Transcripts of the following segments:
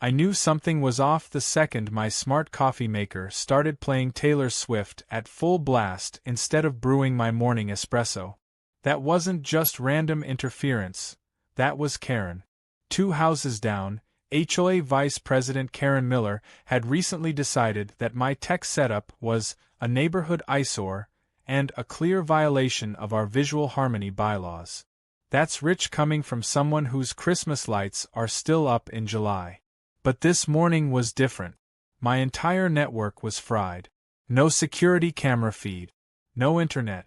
I knew something was off the second my smart coffee maker started playing Taylor Swift at full blast instead of brewing my morning espresso. That wasn't just random interference, that was Karen. 2 houses down, HOA Vice President Karen Miller had recently decided that my tech setup was a neighborhood eyesore and a clear violation of our visual harmony bylaws. That's rich coming from someone whose Christmas lights are still up in July. But this morning was different. My entire network was fried. No security camera feed. No internet.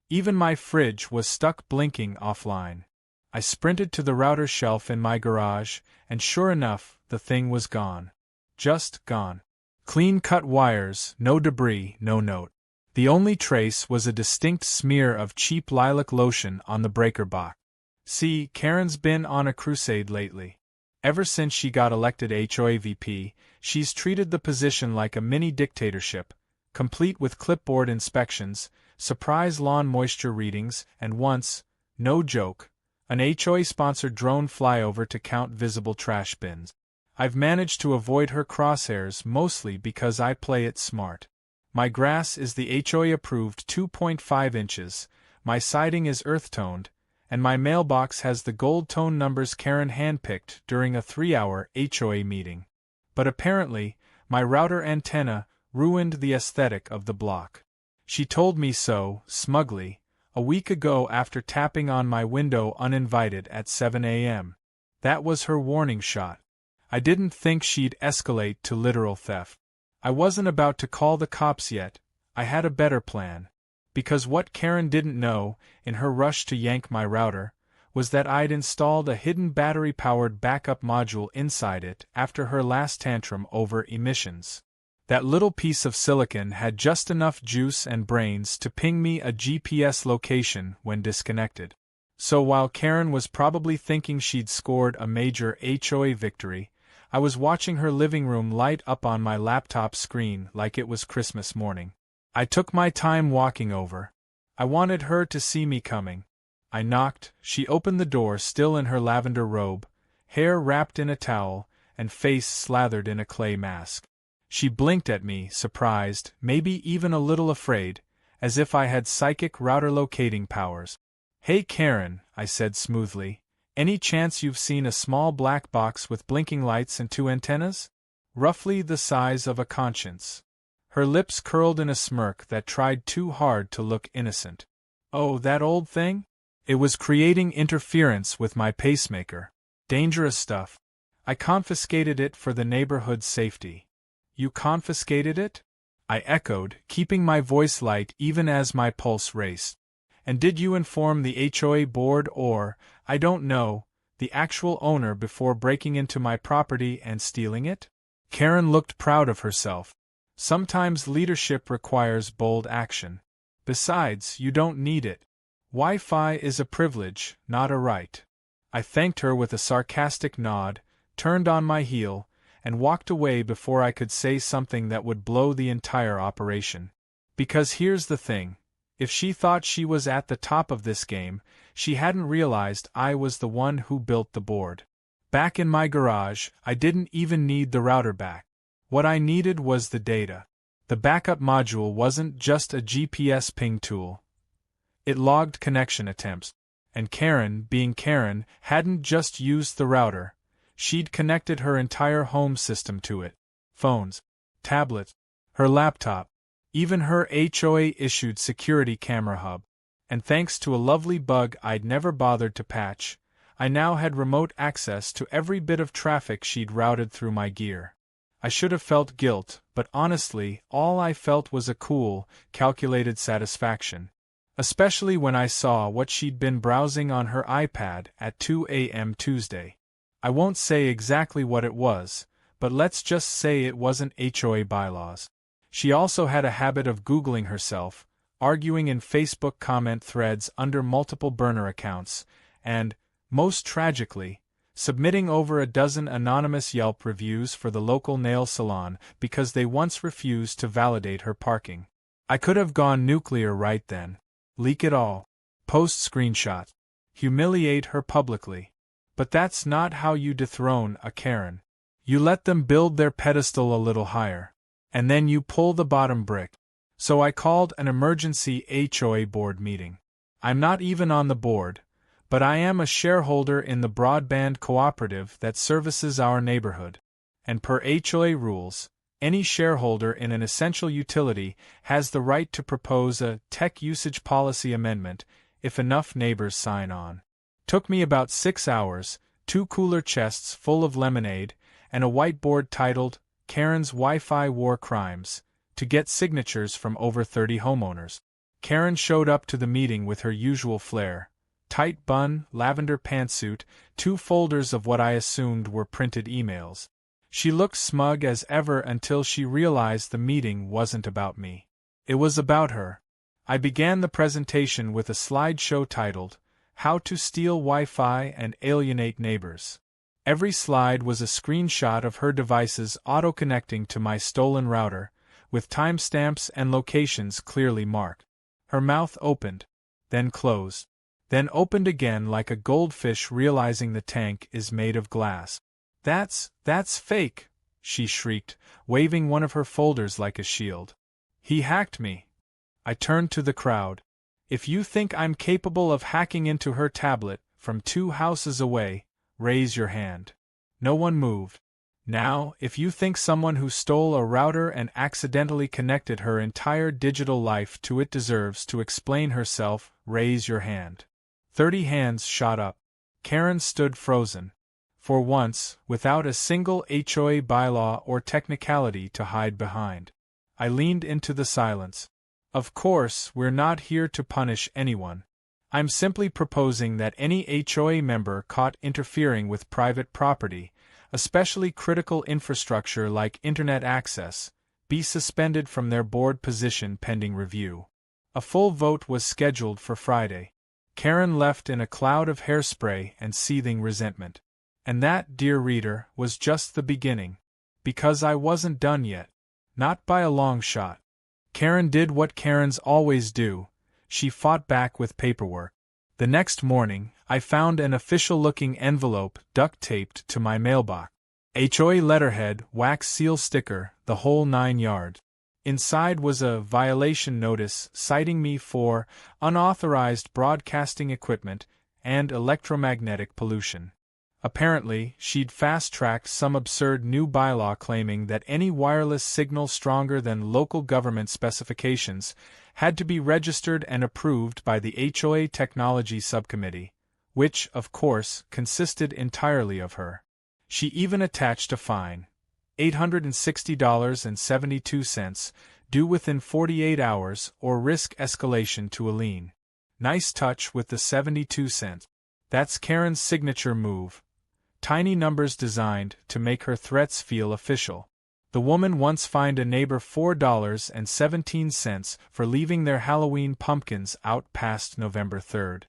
Even my fridge was stuck blinking offline. I sprinted to the router shelf in my garage, and sure enough, the thing was gone. Just gone. Clean-cut wires, no debris, no note. The only trace was a distinct smear of cheap lilac lotion on the breaker box. See, Karen's been on a crusade lately. Ever since she got elected HOA VP, she's treated the position like a mini dictatorship, complete with clipboard inspections, surprise lawn moisture readings, and once, no joke, an HOA-sponsored drone flyover to count visible trash bins. I've managed to avoid her crosshairs mostly because I play it smart. My grass is the HOA-approved 2.5 inches, my siding is earth-toned, and my mailbox has the gold tone numbers Karen handpicked during a 3-hour HOA meeting. But apparently, my router antenna ruined the aesthetic of the block. She told me so, smugly, a week ago after tapping on my window uninvited at 7 a.m. That was her warning shot. I didn't think she'd escalate to literal theft. I wasn't about to call the cops yet, I had a better plan. Because what Karen didn't know, in her rush to yank my router, was that I'd installed a hidden battery-powered backup module inside it after her last tantrum over emissions. That little piece of silicon had just enough juice and brains to ping me a GPS location when disconnected. So while Karen was probably thinking she'd scored a major HOA victory, I was watching her living room light up on my laptop screen like it was Christmas morning. I took my time walking over. I wanted her to see me coming. I knocked, she opened the door still in her lavender robe, hair wrapped in a towel, and face slathered in a clay mask. She blinked at me, surprised, maybe even a little afraid, as if I had psychic router locating powers. "Hey Karen," I said smoothly, "any chance you've seen a small black box with blinking lights and 2 antennas? Roughly the size of a conscience." Her lips curled in a smirk that tried too hard to look innocent. "Oh, that old thing? It was creating interference with my pacemaker. Dangerous stuff. I confiscated it for the neighborhood's safety." "You confiscated it?" I echoed, keeping my voice light even as my pulse raced. "And did you inform the HOA board or, I don't know, the actual owner before breaking into my property and stealing it?" Karen looked proud of herself. "Sometimes leadership requires bold action. Besides, you don't need it. Wi-Fi is a privilege, not a right." I thanked her with a sarcastic nod, turned on my heel, and walked away before I could say something that would blow the entire operation. Because here's the thing. If she thought she was at the top of this game, she hadn't realized I was the one who built the board. Back in my garage, I didn't even need the router back. What I needed was the data. The backup module wasn't just a GPS ping tool. It logged connection attempts. And Karen, being Karen, hadn't just used the router. She'd connected her entire home system to it. Phones, tablets, her laptop, even her HOA-issued security camera hub. And thanks to a lovely bug I'd never bothered to patch, I now had remote access to every bit of traffic she'd routed through my gear. I should have felt guilt, but honestly, all I felt was a cool, calculated satisfaction. Especially when I saw what she'd been browsing on her iPad at 2 a.m. Tuesday. I won't say exactly what it was, but let's just say it wasn't HOA bylaws. She also had a habit of Googling herself, arguing in Facebook comment threads under multiple burner accounts, and, most tragically, submitting over a dozen anonymous Yelp reviews for the local nail salon because they once refused to validate her parking. I could have gone nuclear right then. Leak it all. Post screenshots. Humiliate her publicly. But that's not how you dethrone a Karen. You let them build their pedestal a little higher. And then you pull the bottom brick. So I called an emergency HOA board meeting. I'm not even on the board, but I am a shareholder in the broadband cooperative that services our neighborhood. And per HOA rules, any shareholder in an essential utility has the right to propose a tech usage policy amendment if enough neighbors sign on. Took me about 6 hours, 2 cooler chests full of lemonade, and a whiteboard titled Karen's Wi-Fi War Crimes to get signatures from over 30 homeowners. Karen showed up to the meeting with her usual flair: tight bun, lavender pantsuit, 2 folders of what I assumed were printed emails. She looked smug as ever until she realized the meeting wasn't about me. It was about her. I began the presentation with a slideshow titled, How to Steal Wi-Fi and Alienate Neighbors. Every slide was a screenshot of her devices auto-connecting to my stolen router, with timestamps and locations clearly marked. Her mouth opened, then closed, then opened again like a goldfish realizing the tank is made of glass. That's fake, she shrieked, waving one of her folders like a shield. He hacked me. I turned to the crowd. If you think I'm capable of hacking into her tablet from 2 houses away, raise your hand. No one moved. Now, if you think someone who stole a router and accidentally connected her entire digital life to it deserves to explain herself, raise your hand. 30 hands shot up. Karen stood frozen. For once, without a single HOA bylaw or technicality to hide behind. I leaned into the silence. Of course, we're not here to punish anyone. I'm simply proposing that any HOA member caught interfering with private property, especially critical infrastructure like internet access, be suspended from their board position pending review. A full vote was scheduled for Friday. Karen left in a cloud of hairspray and seething resentment. And that, dear reader, was just the beginning. Because I wasn't done yet. Not by a long shot. Karen did what Karens always do. She fought back with paperwork. The next morning, I found an official-looking envelope duct-taped to my mailbox. HOA letterhead, wax seal sticker, the whole 9 yards. Inside was a violation notice citing me for unauthorized broadcasting equipment and electromagnetic pollution. Apparently, she'd fast-tracked some absurd new bylaw claiming that any wireless signal stronger than local government specifications had to be registered and approved by the HOA Technology Subcommittee, which, of course, consisted entirely of her. She even attached a fine, $860.72, due within 48 hours or risk escalation to a lien. Nice touch with the 72 cents. That's Karen's signature move. Tiny numbers designed to make her threats feel official. The woman once fined a neighbor $4.17 for leaving their Halloween pumpkins out past November 3rd.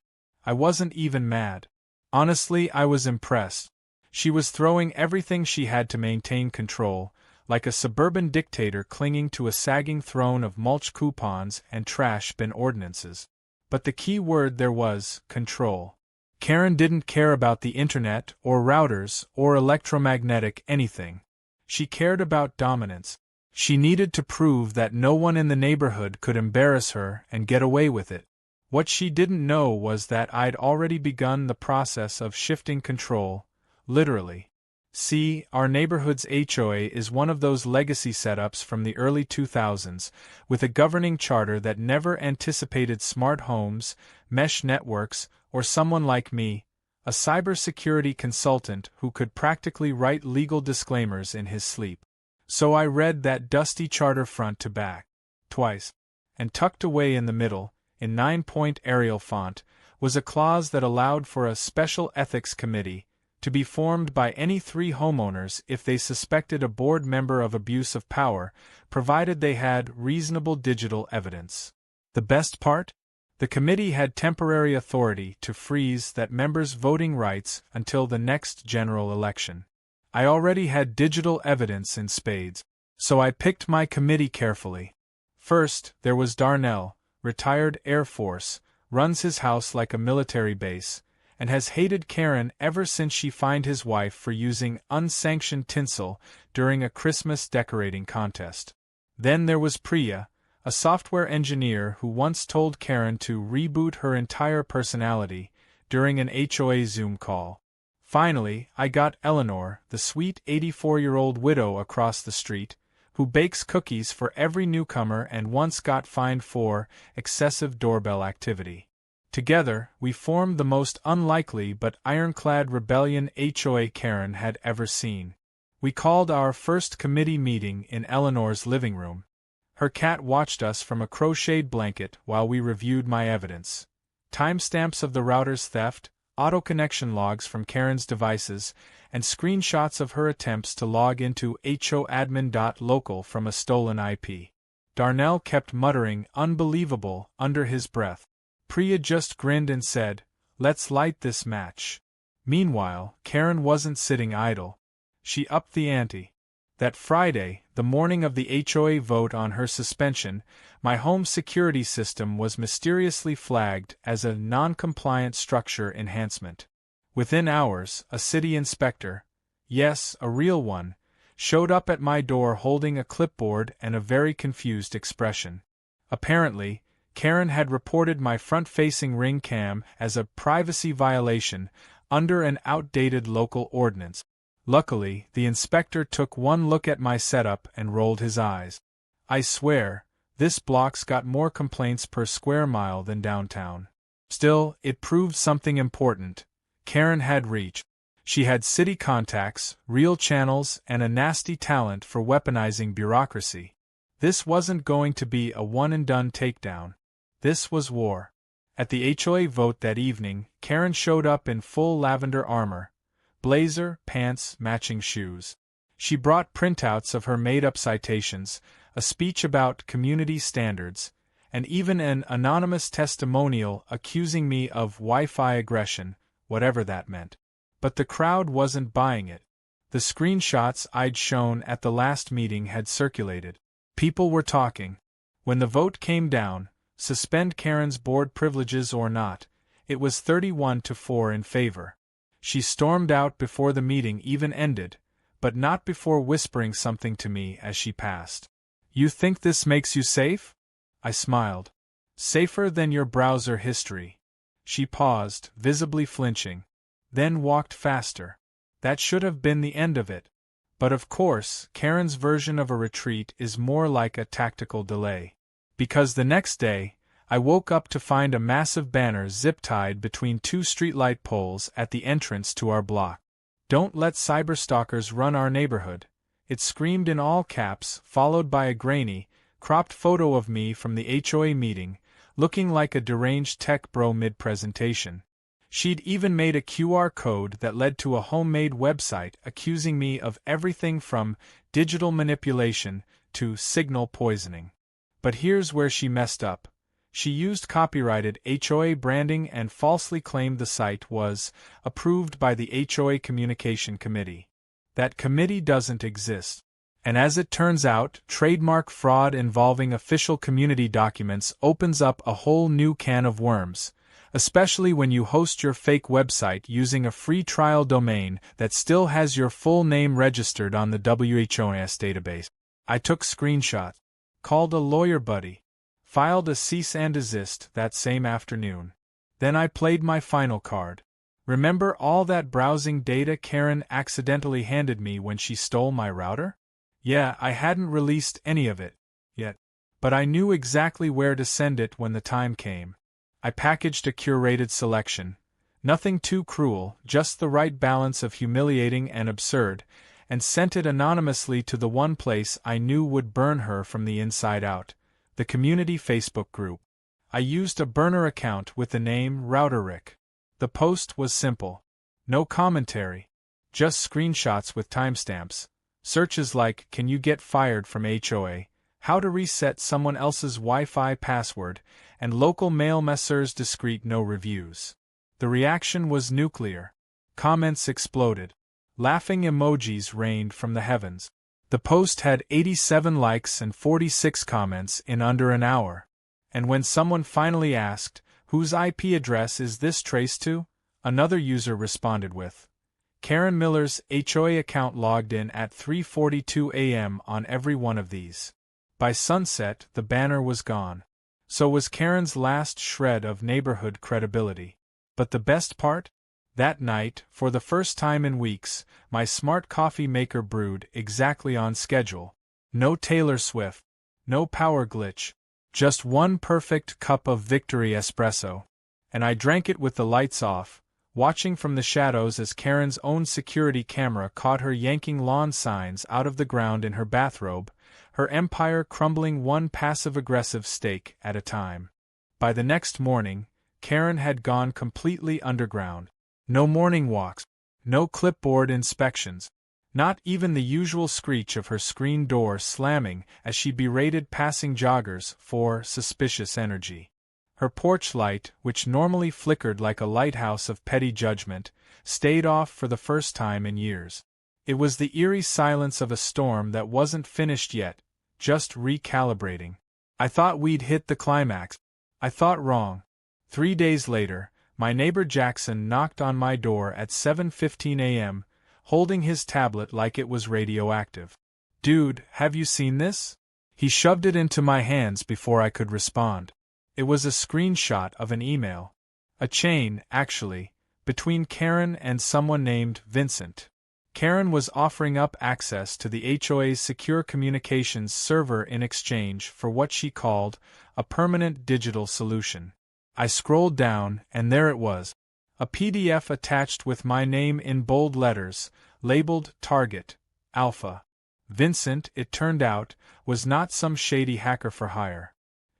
I wasn't even mad. Honestly, I was impressed. She was throwing everything she had to maintain control, like a suburban dictator clinging to a sagging throne of mulch coupons and trash bin ordinances. But the key word there was control. Karen didn't care about the internet or routers or electromagnetic anything. She cared about dominance. She needed to prove that no one in the neighborhood could embarrass her and get away with it. What she didn't know was that I'd already begun the process of shifting control, literally. See, our neighborhood's HOA is one of those legacy setups from the early 2000s, with a governing charter that never anticipated smart homes, mesh networks, or someone like me, a cybersecurity consultant who could practically write legal disclaimers in his sleep. So I read that dusty charter front to back, twice, and tucked away in the middle, in 9-point Arial font, was a clause that allowed for a special ethics committee to be formed by any 3 homeowners if they suspected a board member of abuse of power, provided they had reasonable digital evidence. The best part? The committee had temporary authority to freeze that members' voting rights until the next general election. I already had digital evidence in spades, so I picked my committee carefully. First, there was Darnell, retired Air Force, runs his house like a military base, and has hated Karen ever since she fined his wife for using unsanctioned tinsel during a Christmas decorating contest. Then there was Priya, a software engineer who once told Karen to reboot her entire personality during an HOA Zoom call. Finally, I got Eleanor, the sweet 84-year-old widow across the street, who bakes cookies for every newcomer and once got fined for excessive doorbell activity. Together, we formed the most unlikely but ironclad rebellion HOA Karen had ever seen. We called our first committee meeting in Eleanor's living room. Her cat watched us from a crocheted blanket while we reviewed my evidence. Timestamps of the router's theft, auto-connection logs from Karen's devices, and screenshots of her attempts to log into hoadmin.local from a stolen IP. Darnell kept muttering "unbelievable" under his breath. Priya just grinned and said, "Let's light this match." Meanwhile, Karen wasn't sitting idle. She upped the ante. That Friday, the morning of the HOA vote on her suspension, my home security system was mysteriously flagged as a non-compliant structure enhancement. Within hours, a city inspector, yes, a real one, showed up at my door holding a clipboard and a very confused expression. Apparently, Karen had reported my front-facing ring cam as a privacy violation under an outdated local ordinance. Luckily, the inspector took one look at my setup and rolled his eyes. I swear, this block's got more complaints per square mile than downtown. Still, it proved something important. Karen had reach. She had city contacts, real channels, and a nasty talent for weaponizing bureaucracy. This wasn't going to be a one-and-done takedown. This was war. At the HOA vote that evening, Karen showed up in full lavender armor. Blazer, pants, matching shoes. She brought printouts of her made-up citations, a speech about community standards, and even an anonymous testimonial accusing me of Wi-Fi aggression, whatever that meant. But the crowd wasn't buying it. The screenshots I'd shown at the last meeting had circulated. People were talking. When the vote came down, suspend Karen's board privileges or not, it was 31-4 in favor. She stormed out before the meeting even ended, but not before whispering something to me as she passed. "You think this makes you safe?" I smiled. "Safer than your browser history." She paused, visibly flinching, then walked faster. That should have been the end of it. But of course, Karen's version of a retreat is more like a tactical delay. Because the next day, I woke up to find a massive banner zip-tied between two streetlight poles at the entrance to our block. "Don't let cyberstalkers run our neighborhood," it screamed in all caps, followed by a grainy, cropped photo of me from the HOA meeting, looking like a deranged tech bro mid-presentation. She'd even made a QR code that led to a homemade website accusing me of everything from digital manipulation to signal poisoning. But here's where she messed up. She used copyrighted HOA branding and falsely claimed the site was approved by the HOA Communication Committee. That committee doesn't exist. And as it turns out, trademark fraud involving official community documents opens up a whole new can of worms, especially when you host your fake website using a free trial domain that still has your full name registered on the WHOS database. I took screenshots, called a lawyer buddy, filed a cease and desist that same afternoon. Then I played my final card. Remember all that browsing data Karen accidentally handed me when she stole my router? Yeah, I hadn't released any of it yet, but I knew exactly where to send it when the time came. I packaged a curated selection. Nothing too cruel, just the right balance of humiliating and absurd, and sent it anonymously to the one place I knew would burn her from the inside out. The community Facebook group. I used a burner account with the name RouterRick. The post was simple. No commentary. Just screenshots with timestamps. Searches like, "Can you get fired from HOA?" "How to reset someone else's Wi-Fi password?" and local mail messers discreet no reviews. The reaction was nuclear. Comments exploded. Laughing emojis rained from the heavens. The post had 87 likes and 46 comments in under an hour. And when someone finally asked, "Whose IP address is this traced to?" Another user responded with, Karen Miller's HOA account logged in at 3:42 a.m. on every one of these. By sunset, the banner was gone. So was Karen's last shred of neighborhood credibility. But the best part? That night, for the first time in weeks, my smart coffee maker brewed exactly on schedule. No Taylor Swift. No power glitch. Just one perfect cup of victory espresso. And I drank it with the lights off, watching from the shadows as Karen's own security camera caught her yanking lawn signs out of the ground in her bathrobe, her empire crumbling one passive-aggressive stake at a time. By the next morning, Karen had gone completely underground. No morning walks, no clipboard inspections, not even the usual screech of her screen door slamming as she berated passing joggers for suspicious energy. Her porch light, which normally flickered like a lighthouse of petty judgment, stayed off for the first time in years. It was the eerie silence of a storm that wasn't finished yet, just recalibrating. I thought we'd hit the climax. I thought wrong. 3 days later, my neighbor Jackson knocked on my door at 7:15 a.m., holding his tablet like it was radioactive. Dude, have you seen this? He shoved it into my hands before I could respond. It was a screenshot of an email. A chain, actually, between Karen and someone named Vincent. Karen was offering up access to the HOA's secure communications server in exchange for what she called a permanent digital solution. I scrolled down, and there it was. A PDF attached with my name in bold letters, labeled Target, Alpha. Vincent, it turned out, was not some shady hacker for hire.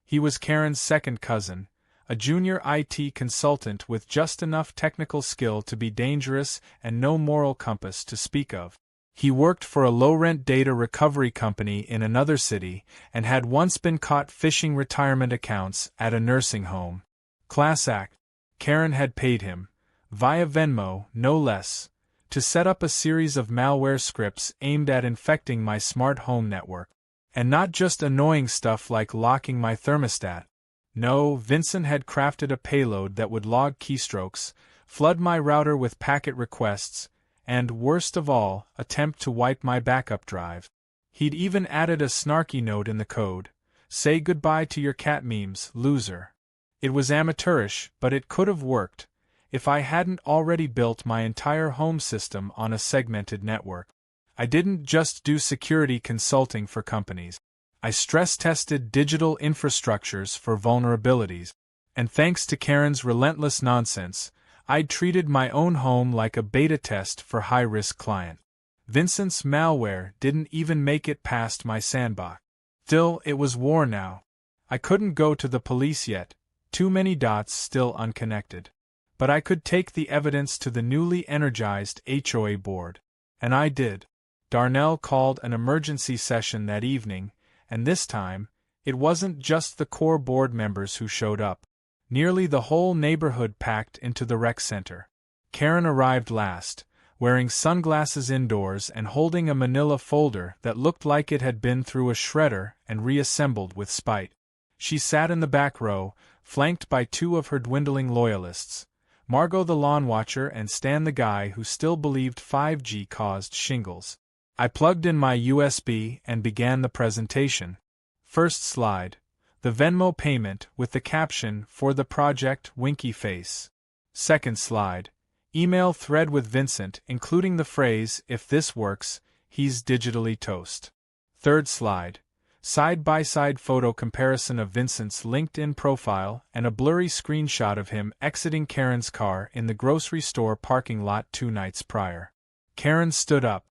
He was Karen's second cousin, a junior IT consultant with just enough technical skill to be dangerous and no moral compass to speak of. He worked for a low-rent data recovery company in another city and had once been caught phishing retirement accounts at a nursing home. Class act. Karen had paid him, via Venmo, no less, to set up a series of malware scripts aimed at infecting my smart home network. And not just annoying stuff like locking my thermostat. No, Vincent had crafted a payload that would log keystrokes, flood my router with packet requests, and, worst of all, attempt to wipe my backup drive. He'd even added a snarky note in the code, "Say goodbye to your cat memes, loser." It was amateurish, but it could have worked, if I hadn't already built my entire home system on a segmented network. I didn't just do security consulting for companies. I stress-tested digital infrastructures for vulnerabilities, and thanks to Karen's relentless nonsense, I'd treated my own home like a beta test for high-risk client. Vincent's malware didn't even make it past my sandbox. Still, it was war now. I couldn't go to the police yet, too many dots still unconnected. But I could take the evidence to the newly energized HOA board. And I did. Darnell called an emergency session that evening, and this time, it wasn't just the core board members who showed up. Nearly the whole neighborhood packed into the rec center. Karen arrived last, wearing sunglasses indoors and holding a manila folder that looked like it had been through a shredder and reassembled with spite. She sat in the back row, flanked by two of her dwindling loyalists, Margot the lawn watcher and Stan the guy who still believed 5G caused shingles. I plugged in my USB and began the presentation. First slide. The Venmo payment with the caption, "For the project, winky face." Second slide. Email thread with Vincent including the phrase, "If this works, he's digitally toast." Third slide. Side-by-side photo comparison of Vincent's LinkedIn profile and a blurry screenshot of him exiting Karen's car in the grocery store parking lot 2 nights prior. Karen stood up.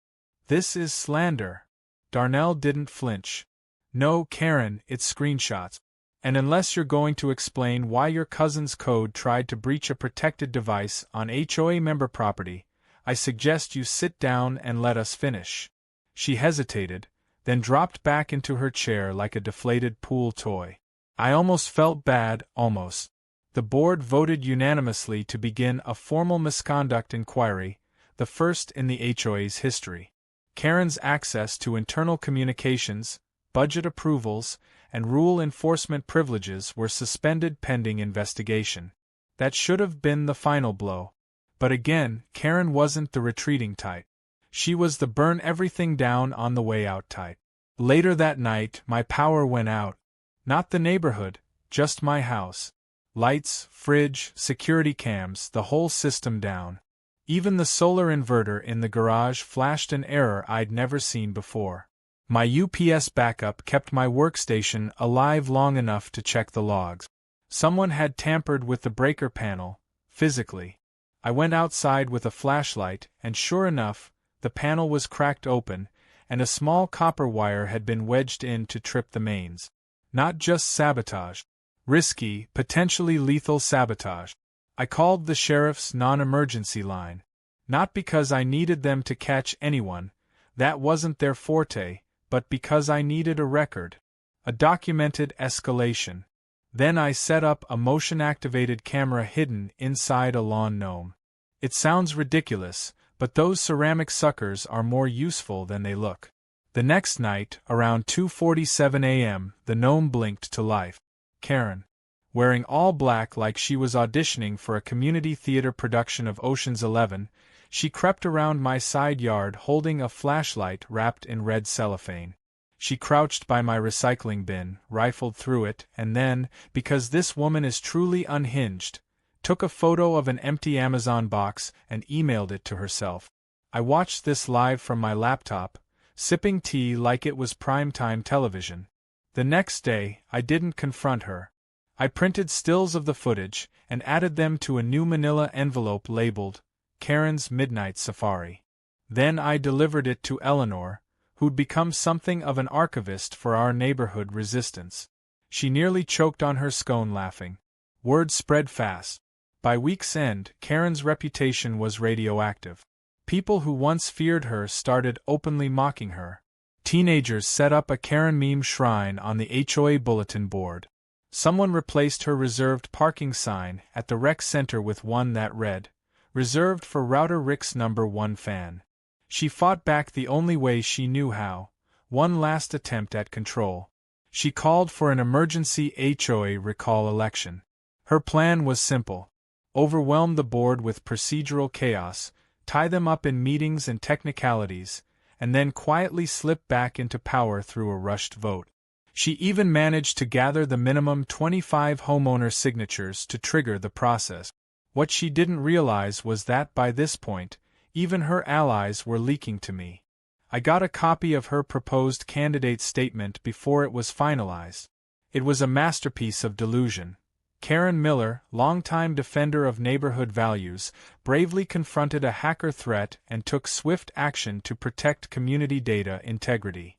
"This is slander." Darnell didn't flinch. "No, Karen, it's screenshots. And unless you're going to explain why your cousin's code tried to breach a protected device on HOA member property, I suggest you sit down and let us finish." She hesitated, then dropped back into her chair like a deflated pool toy. I almost felt bad, almost. The board voted unanimously to begin a formal misconduct inquiry, the first in the HOA's history. Karen's access to internal communications, budget approvals, and rule enforcement privileges were suspended pending investigation. That should have been the final blow. But again, Karen wasn't the retreating type. She was the burn everything down on the way out type. Later that night, my power went out. Not the neighborhood, just my house. Lights, fridge, security cams, the whole system down. Even the solar inverter in the garage flashed an error I'd never seen before. My UPS backup kept my workstation alive long enough to check the logs. Someone had tampered with the breaker panel, physically. I went outside with a flashlight, and sure enough, the panel was cracked open, and a small copper wire had been wedged in to trip the mains. Not just sabotage. Risky, potentially lethal sabotage. I called the sheriff's non-emergency line. Not because I needed them to catch anyone, that wasn't their forte, but because I needed a record. A documented escalation. Then I set up a motion-activated camera hidden inside a lawn gnome. It sounds ridiculous, but those ceramic suckers are more useful than they look. The next night, around 2:47 a.m., the gnome blinked to life. Karen, wearing all black like she was auditioning for a community theater production of Ocean's 11, she crept around my side yard holding a flashlight wrapped in red cellophane. She crouched by my recycling bin, rifled through it, and then, because this woman is truly unhinged, took a photo of an empty Amazon box and emailed it to herself. I watched this live from my laptop, sipping tea like it was primetime television. The next day, I didn't confront her. I printed stills of the footage and added them to a new manila envelope labeled Karen's Midnight Safari. Then I delivered it to Eleanor, who'd become something of an archivist for our neighborhood resistance. She nearly choked on her scone laughing. Word spread fast. By week's end, Karen's reputation was radioactive. People who once feared her started openly mocking her. Teenagers set up a Karen meme shrine on the HOA bulletin board. Someone replaced her reserved parking sign at the rec center with one that read, "Reserved for Router Rick's #1 fan." She fought back the only way she knew how, one last attempt at control. She called for an emergency HOA recall election. Her plan was simple. Overwhelm the board with procedural chaos, tie them up in meetings and technicalities, and then quietly slip back into power through a rushed vote. She even managed to gather the minimum 25 homeowner signatures to trigger the process. What she didn't realize was that by this point, even her allies were leaking to me. I got a copy of her proposed candidate statement before it was finalized. It was a masterpiece of delusion. Karen Miller, longtime defender of neighborhood values, bravely confronted a hacker threat and took swift action to protect community data integrity.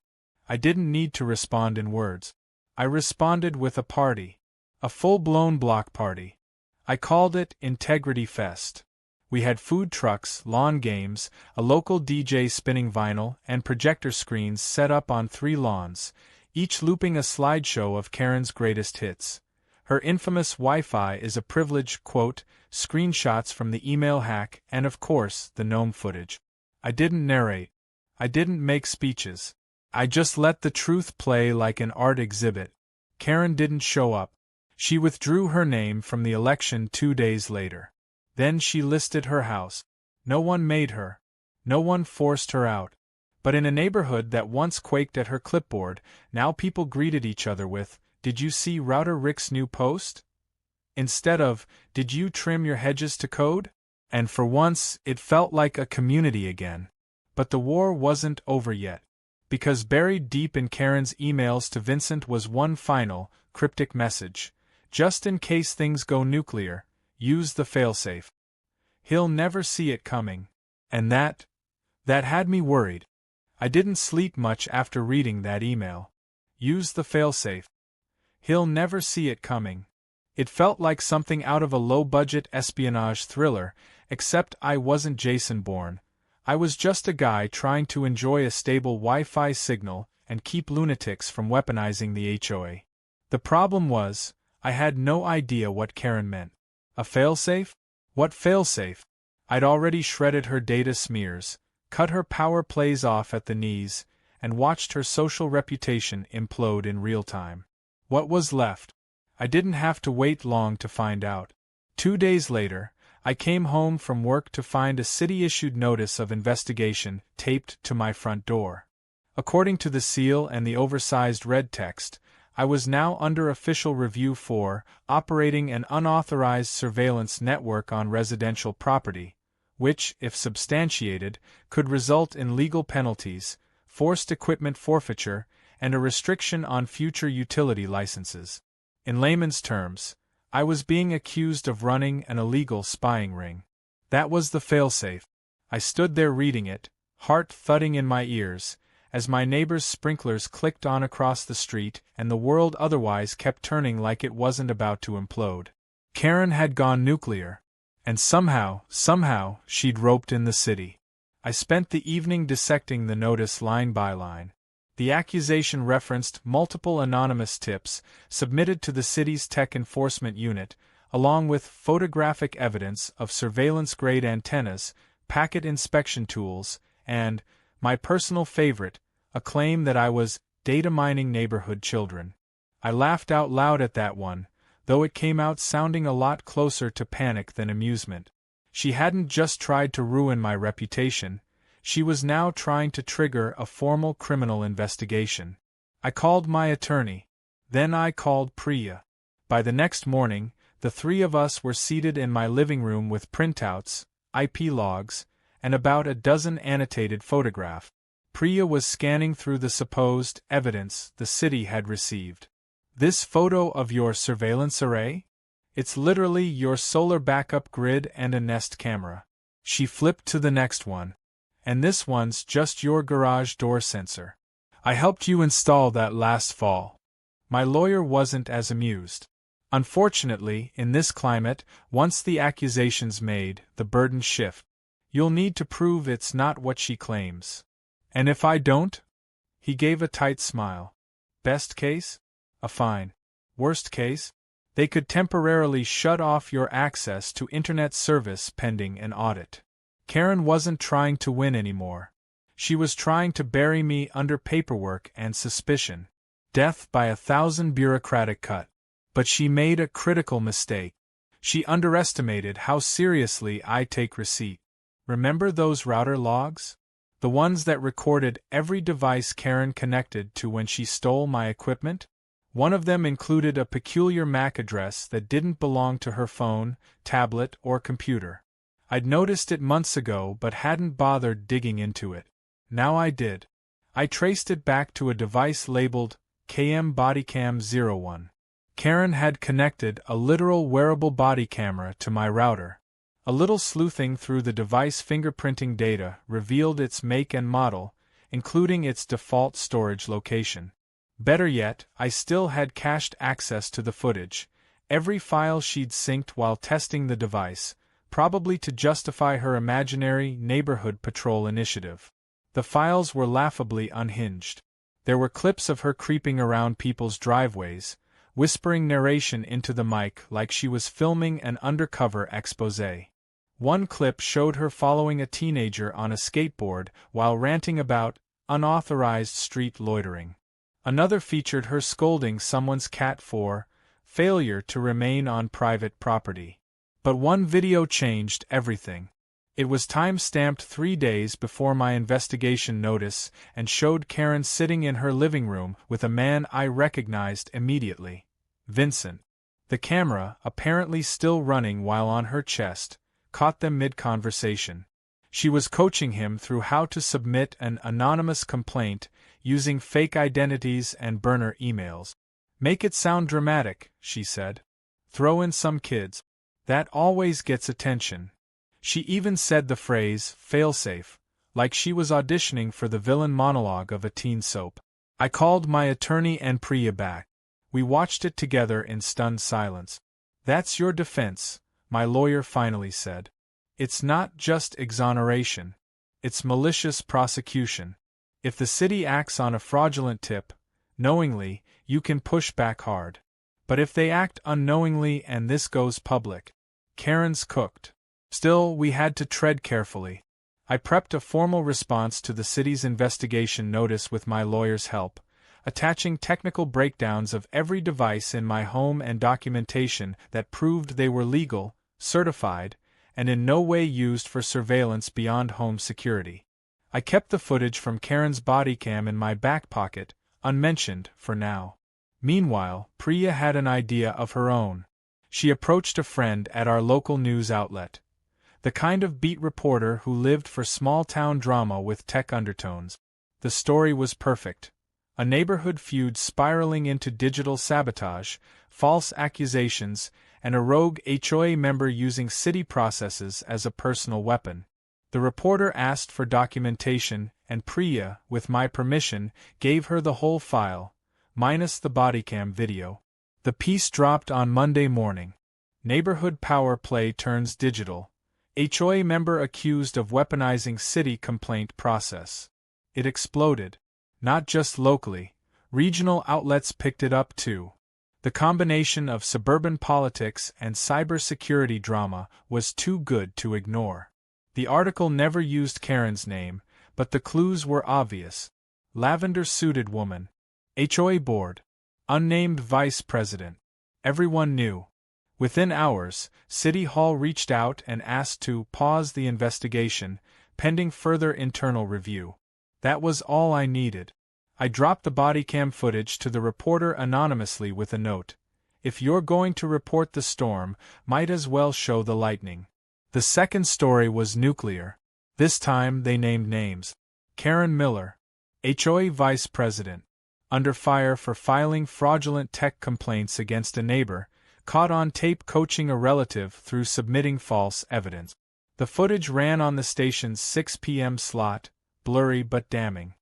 I didn't need to respond in words. I responded with a party. A full-blown block party. I called it Integrity Fest. We had food trucks, lawn games, a local DJ spinning vinyl, and projector screens set up on 3 lawns, each looping a slideshow of Karen's greatest hits. Her infamous Wi-Fi is a privilege, quote, screenshots from the email hack, and of course, the gnome footage. I didn't narrate. I didn't make speeches. I just let the truth play like an art exhibit. Karen didn't show up. She withdrew her name from the election 2 days later. Then she listed her house. No one made her. No one forced her out. But in a neighborhood that once quaked at her clipboard, now people greeted each other with, "Did you see Router Rick's new post?" Instead of, "Did you trim your hedges to code?" And for once, it felt like a community again. But the war wasn't over yet. Because buried deep in Karen's emails to Vincent was one final, cryptic message. Just in case things go nuclear, use the failsafe. He'll never see it coming. And that had me worried. I didn't sleep much after reading that email. Use the failsafe. He'll never see it coming. It felt like something out of a low-budget espionage thriller, except I wasn't Jason Bourne. I was just a guy trying to enjoy a stable Wi-Fi signal and keep lunatics from weaponizing the HOA. The problem was, I had no idea what Karen meant. A failsafe? What failsafe? I'd already shredded her data smears, cut her power plays off at the knees, and watched her social reputation implode in real time. What was left? I didn't have to wait long to find out. 2 days later, I came home from work to find a city-issued notice of investigation taped to my front door. According to the seal and the oversized red text, I was now under official review for operating an unauthorized surveillance network on residential property, which, if substantiated, could result in legal penalties, forced equipment forfeiture, and a restriction on future utility licenses. In layman's terms, I was being accused of running an illegal spying ring. That was the failsafe. I stood there reading it, heart thudding in my ears, as my neighbor's sprinklers clicked on across the street and the world otherwise kept turning like it wasn't about to implode. Karen had gone nuclear. And somehow, she'd roped in the city. I spent the evening dissecting the notice line by line. The accusation referenced multiple anonymous tips submitted to the city's tech enforcement unit, along with photographic evidence of surveillance-grade antennas, packet inspection tools, and, my personal favorite, a claim that I was data mining neighborhood children. I laughed out loud at that one, though it came out sounding a lot closer to panic than amusement. She hadn't just tried to ruin my reputation. She was now trying to trigger a formal criminal investigation. I called my attorney. Then I called Priya. By the next morning, the three of us were seated in my living room with printouts, IP logs, and about a dozen annotated photographs. Priya was scanning through the supposed evidence the city had received. This photo of your surveillance array? It's literally your solar backup grid and a Nest camera. She flipped to the next one. And this one's just your garage door sensor. I helped you install that last fall. My lawyer wasn't as amused. Unfortunately, in this climate, once the accusation's made, the burden shifts. You'll need to prove it's not what she claims. And if I don't? He gave a tight smile. Best case? A fine. Worst case? They could temporarily shut off your access to internet service pending an audit. Karen wasn't trying to win anymore. She was trying to bury me under paperwork and suspicion. Death by 1,000 bureaucratic cut. But she made a critical mistake. She underestimated how seriously I take receipt. Remember those router logs? The ones that recorded every device Karen connected to when she stole my equipment? One of them included a peculiar MAC address that didn't belong to her phone, tablet, or computer. I'd noticed it months ago but hadn't bothered digging into it. Now I did. I traced it back to a device labeled KM Bodycam 01. Karen had connected a literal wearable body camera to my router. A little sleuthing through the device fingerprinting data revealed its make and model, including its default storage location. Better yet, I still had cached access to the footage, every file she'd synced while testing the device, probably to justify her imaginary neighborhood patrol initiative. The files were laughably unhinged. There were clips of her creeping around people's driveways, whispering narration into the mic like she was filming an undercover exposé. One clip showed her following a teenager on a skateboard while ranting about unauthorized street loitering. Another featured her scolding someone's cat for failure to remain on private property. But one video changed everything. It was time-stamped 3 days before my investigation notice and showed Karen sitting in her living room with a man I recognized immediately. Vincent. The camera, apparently still running while on her chest, caught them mid-conversation. She was coaching him through how to submit an anonymous complaint using fake identities and burner emails. Make it sound dramatic, she said. Throw in some kids. That always gets attention. She even said the phrase, failsafe, like she was auditioning for the villain monologue of a teen soap. I called my attorney and Priya back. We watched it together in stunned silence. That's your defense, my lawyer finally said. It's not just exoneration. It's malicious prosecution. If the city acts on a fraudulent tip, knowingly, you can push back hard. But if they act unknowingly and this goes public, Karen's cooked. Still, we had to tread carefully. I prepped a formal response to the city's investigation notice with my lawyer's help, attaching technical breakdowns of every device in my home and documentation that proved they were legal, certified, and in no way used for surveillance beyond home security. I kept the footage from Karen's body cam in my back pocket, unmentioned for now. Meanwhile, Priya had an idea of her own. She approached a friend at our local news outlet. The kind of beat reporter who lived for small-town drama with tech undertones. The story was perfect. A neighborhood feud spiraling into digital sabotage, false accusations, and a rogue HOA member using city processes as a personal weapon. The reporter asked for documentation, and Priya, with my permission, gave her the whole file, minus the bodycam video. The piece dropped on Monday morning. Neighborhood power play turns digital. HOA member accused of weaponizing city complaint process. It exploded. Not just locally, regional outlets picked it up too. The combination of suburban politics and cybersecurity drama was too good to ignore. The article never used Karen's name, but the clues were obvious. Lavender-suited woman. HOA board. Unnamed vice president. Everyone knew. Within hours, City Hall reached out and asked to pause the investigation, pending further internal review. That was all I needed. I dropped the bodycam footage to the reporter anonymously with a note. If you're going to report the storm, might as well show the lightning. The second story was nuclear. This time they named names. Karen Miller, HOA vice president, under fire for filing fraudulent tech complaints against a neighbor, caught on tape coaching a relative through submitting false evidence. The footage ran on the station's 6 p.m. slot, blurry but damning.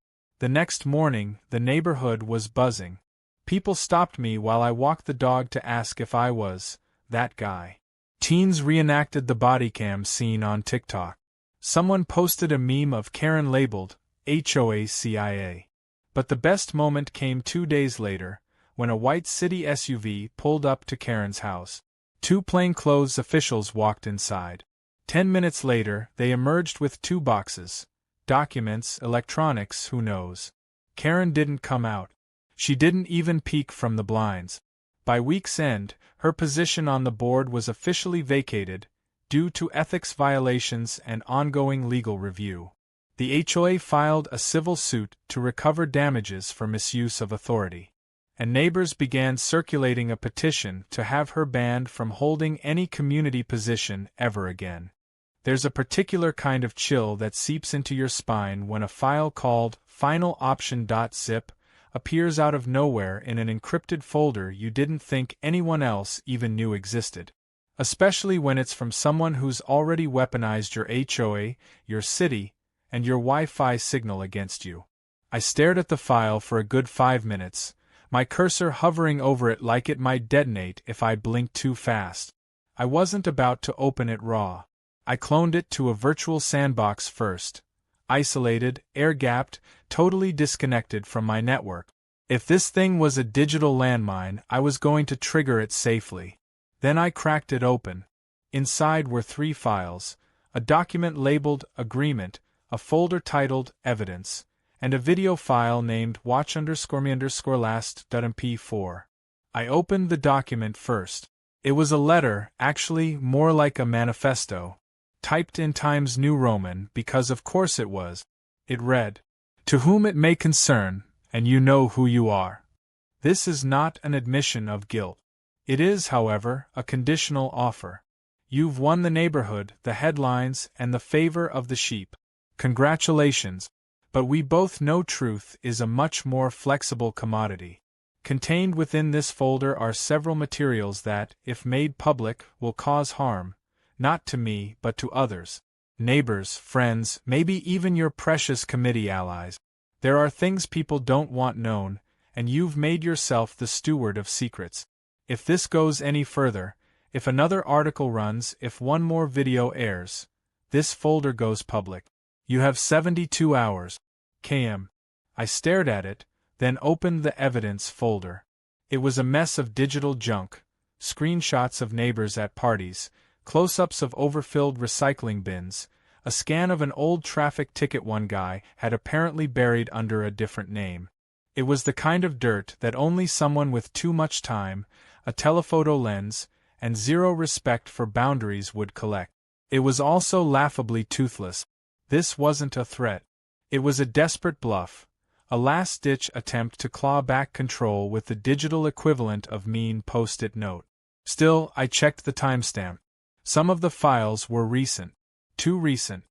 The next morning, the neighborhood was buzzing. People stopped me while I walked the dog to ask if I was that guy. Teens reenacted the bodycam scene on TikTok. Someone posted a meme of Karen labeled HOA CIA. But the best moment came 2 days later, when a white city SUV pulled up to Karen's house. 2 plainclothes officials walked inside. 10 minutes later, they emerged with 2 boxes. Documents, electronics, who knows. Karen didn't come out. She didn't even peek from the blinds. By week's end, her position on the board was officially vacated, due to ethics violations and ongoing legal review. The HOA filed a civil suit to recover damages for misuse of authority. And neighbors began circulating a petition to have her banned from holding any community position ever again. There's a particular kind of chill that seeps into your spine when a file called finaloption.zip appears out of nowhere in an encrypted folder you didn't think anyone else even knew existed. Especially when it's from someone who's already weaponized your HOA, your city, and your Wi-Fi signal against you. I stared at the file for a good 5 minutes, my cursor hovering over it like it might detonate if I blinked too fast. I wasn't about to open it raw. I cloned it to a virtual sandbox first. Isolated, air-gapped, totally disconnected from my network. If this thing was a digital landmine, I was going to trigger it safely. Then I cracked it open. Inside were 3 files, a document labeled Agreement, a folder titled Evidence, and a video file named watch_me_last.mp4. I opened the document first. It was a letter, actually more like a manifesto, typed in Times New Roman because of course it was. It read, "To whom it may concern, and you know who you are. This is not an admission of guilt. It is, however, a conditional offer. You've won the neighborhood, the headlines, and the favor of the sheep. Congratulations. But we both know truth is a much more flexible commodity. Contained within this folder are several materials that, if made public, will cause harm, not to me but to others. Neighbors, friends, maybe even your precious committee allies. There are things people don't want known, and you've made yourself the steward of secrets. If this goes any further, if another article runs, if one more video airs, this folder goes public. You have 72 hours. KM. I stared at it, then opened the evidence folder. It was a mess of digital junk, screenshots of neighbors at parties, close-ups of overfilled recycling bins, a scan of an old traffic ticket one guy had apparently buried under a different name. It was the kind of dirt that only someone with too much time, a telephoto lens, and zero respect for boundaries would collect. It was also laughably toothless. This wasn't a threat. It was a desperate bluff, a last-ditch attempt to claw back control with the digital equivalent of mean post-it note. Still, I checked the timestamp. Some of the files were recent. Too recent.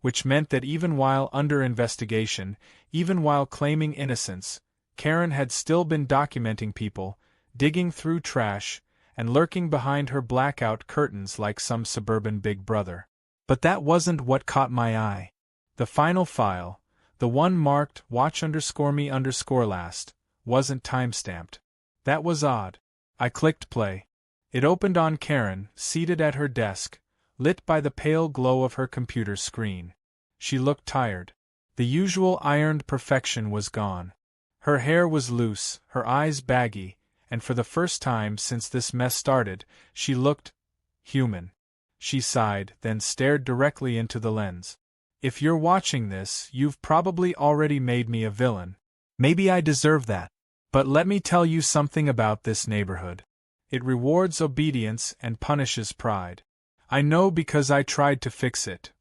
Which meant that even while under investigation, even while claiming innocence, Karen had still been documenting people, digging through trash, and lurking behind her blackout curtains like some suburban big brother. But that wasn't what caught my eye. The final file, the one marked watch_me_last, wasn't timestamped. That was odd. I clicked play. It opened on Karen, seated at her desk, lit by the pale glow of her computer screen. She looked tired. The usual ironed perfection was gone. Her hair was loose, her eyes baggy, and for the first time since this mess started, she looked human. She sighed, then stared directly into the lens. If you're watching this, you've probably already made me a villain. Maybe I deserve that. But let me tell you something about this neighborhood. It rewards obedience and punishes pride. I know because I tried to fix it.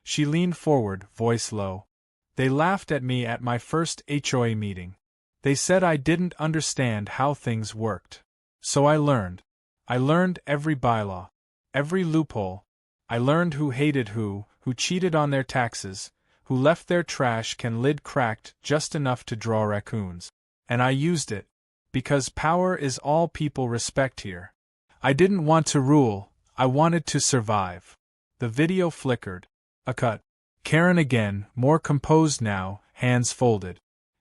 She leaned forward, voice low. They laughed at me at my first HOA meeting. They said I didn't understand how things worked. So I learned. I learned every bylaw, every loophole. I learned who hated who cheated on their taxes, who left their trash can lid cracked just enough to draw raccoons. And I used it. Because power is all people respect here. I didn't want to rule, I wanted to survive. The video flickered. A cut. Karen again, more composed now, hands folded.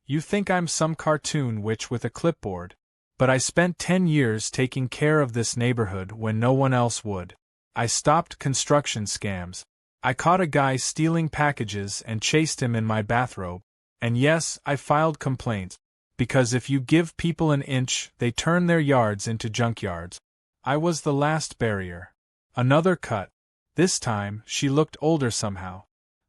You think I'm some cartoon witch with a clipboard. But I spent 10 years taking care of this neighborhood when no one else would. I stopped construction scams. I caught a guy stealing packages and chased him in my bathrobe. And yes, I filed complaints. Because if you give people an inch, they turn their yards into junkyards. I was the last barrier. Another cut. This time, she looked older somehow.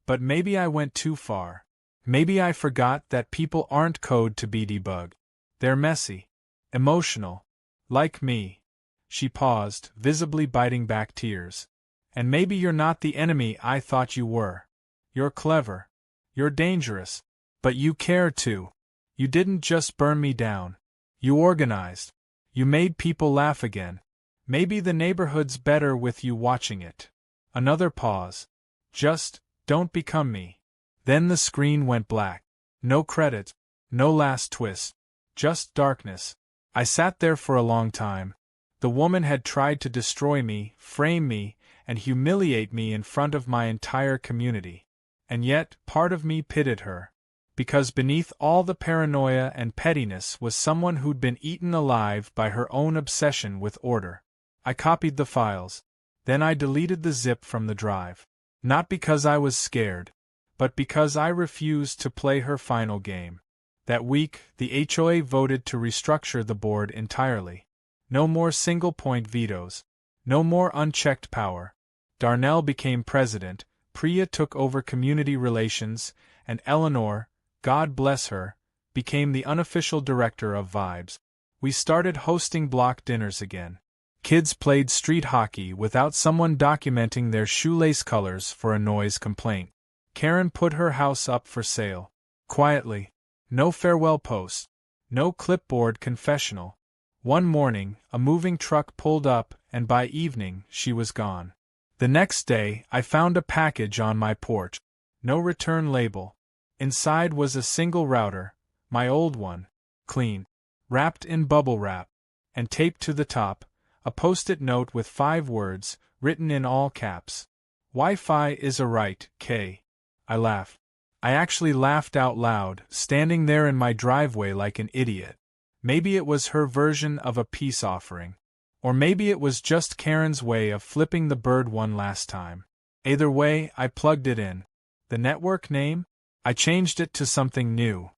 But maybe I went too far. Maybe I forgot that people aren't code to be debugged. They're messy. Emotional. Like me. She paused, visibly biting back tears. And maybe you're not the enemy I thought you were. You're clever. You're dangerous. But you care too. You didn't just burn me down. You organized. You made people laugh again. Maybe the neighborhood's better with you watching it. Another pause. Just, don't become me. Then the screen went black. No credits. No last twist. Just darkness. I sat there for a long time. The woman had tried to destroy me, frame me, and humiliate me in front of my entire community. And yet, part of me pitied her. Because beneath all the paranoia and pettiness was someone who'd been eaten alive by her own obsession with order. I copied the files. Then I deleted the zip from the drive. Not because I was scared, but because I refused to play her final game. That week, the HOA voted to restructure the board entirely. No more single-point vetoes. No more unchecked power. Darnell became president, Priya took over community relations, and Eleanor, God bless her, became the unofficial director of Vibes. We started hosting block dinners again. Kids played street hockey without someone documenting their shoelace colors for a noise complaint. Karen put her house up for sale. Quietly. No farewell post. No clipboard confessional. One morning, a moving truck pulled up, and by evening, she was gone. The next day, I found a package on my porch. No return label. Inside was a single router, my old one, clean, wrapped in bubble wrap, and taped to the top, a post-it note with 5 words, written in all caps. Wi-Fi is a right, K. I laughed. I actually laughed out loud, standing there in my driveway like an idiot. Maybe it was her version of a peace offering. Or maybe it was just Karen's way of flipping the bird one last time. Either way, I plugged it in. The network name? I changed it to something new.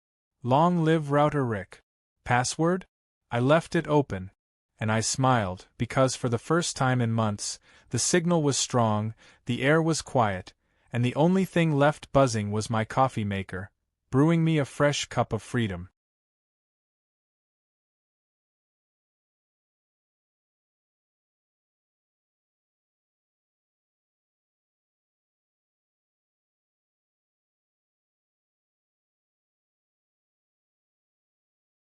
Long live Router Rick. Password? I left it open. And I smiled, because for the first time in months, the signal was strong, the air was quiet, and the only thing left buzzing was my coffee maker, brewing me a fresh cup of freedom.